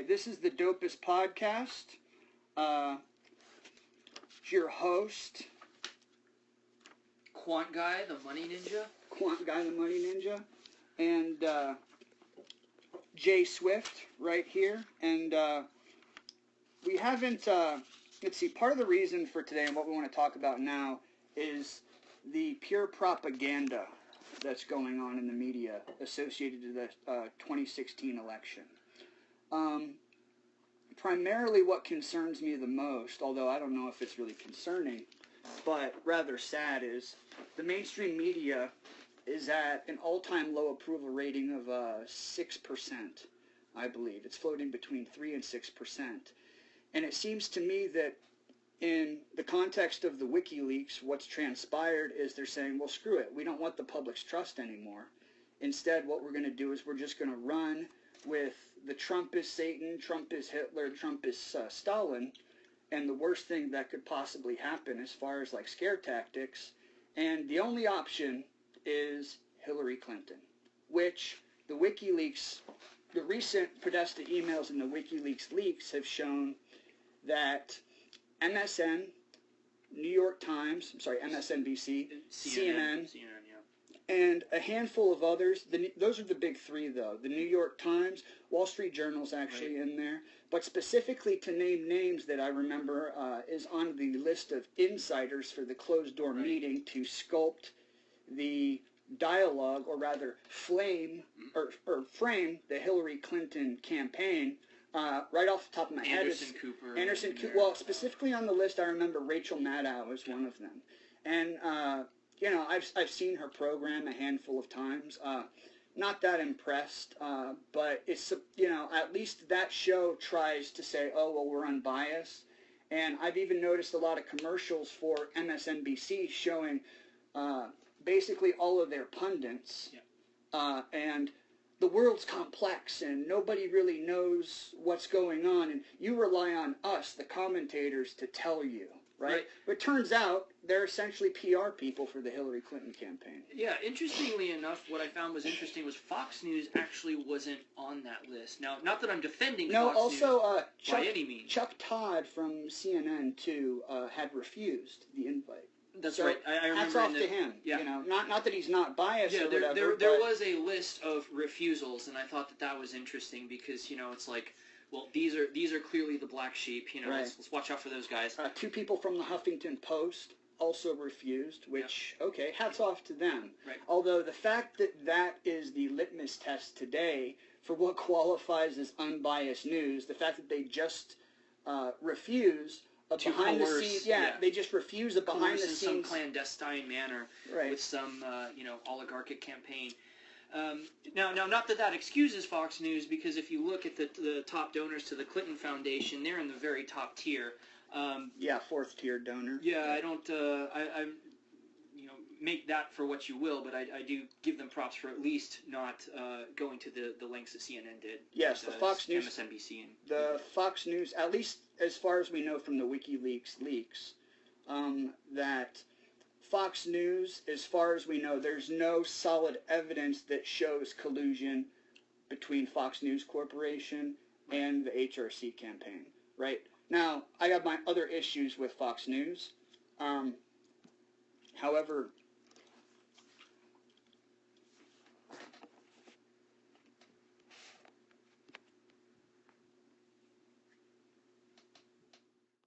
right, this is the Dopist podcast. It's your host, Quant Guy, the Money Ninja. Quant Guy, the Money Ninja, and Jay Swift right here. And we haven't, let's see, part of the reason for today and what we want to talk about now is the pure propaganda that's going on in the media associated to the 2016 election. Primarily what concerns me the most, although I don't know if it's really concerning, but rather sad, is the mainstream media is at an all-time low approval rating of 6%, I believe. It's floating between 3 and 6%. And it seems to me that in the context of the WikiLeaks, what's transpired is they're saying, well, screw it. We don't want the public's trust anymore. Instead, what we're going to do is we're just going to run with the Trump is Satan, Trump is Hitler, Trump is Stalin, and the worst thing that could possibly happen as far as like scare tactics. And the only option is Hillary Clinton, which the WikiLeaks, the recent Podesta emails and the WikiLeaks leaks have shown that MSN, New York Times, MSNBC, CNN, and a handful of others. Those are the big three, though. The New York Times, Wall Street Journal's actually in there. But specifically to name names that I remember is on the list of insiders for the closed-door meeting to sculpt the dialogue, or rather frame the Hillary Clinton campaign. Right off the top of my head is Anderson Cooper. Well, specifically on the list, I remember Rachel Maddow was one of them. And you know, I've seen her program a handful of times. Not that impressed, but it's, you know, at least that show tries to say, oh, well, we're unbiased. And I've even noticed a lot of commercials for MSNBC showing basically all of their pundits. Yeah. And the world's complex and nobody really knows what's going on. And you rely on us, the commentators, to tell you. Right? But it turns out they're essentially PR people for the Hillary Clinton campaign. Yeah, interestingly enough, what I found was interesting was Fox News actually wasn't on that list. Now, not that I'm defending Fox News by any means. Chuck Todd from CNN, too, had refused the invite. That's right. I remember. Hats off to him. Yeah. You know, not that he's not biased or whatever. There was a list of refusals, and I thought that was interesting because, you know, it's like, well, these are clearly the black sheep. You know, let's watch out for those guys. 2 people from the Huffington Post also refused, which, okay, hats off to them. Right. Although the fact that that is the litmus test today for what qualifies as unbiased news, the fact that they just refuse a behind-the-scenes... Yeah, they just refuse a behind-the-scenes... in some clandestine manner with some, you know, oligarchic campaign. Now, not that excuses Fox News, because if you look at the top donors to the Clinton Foundation, they're in the very top tier. Yeah, 4th tier donor. Yeah, I don't, I you know, make that for what you will, but I do give them props for at least not going to the lengths that CNN did. Yes, the Fox News, MSNBC, and the Fox News, at least as far as we know from the WikiLeaks leaks, that Fox News, as far as we know, there's no solid evidence that shows collusion between Fox News Corporation and the HRC campaign, right? Now, I have my other issues with Fox News. However,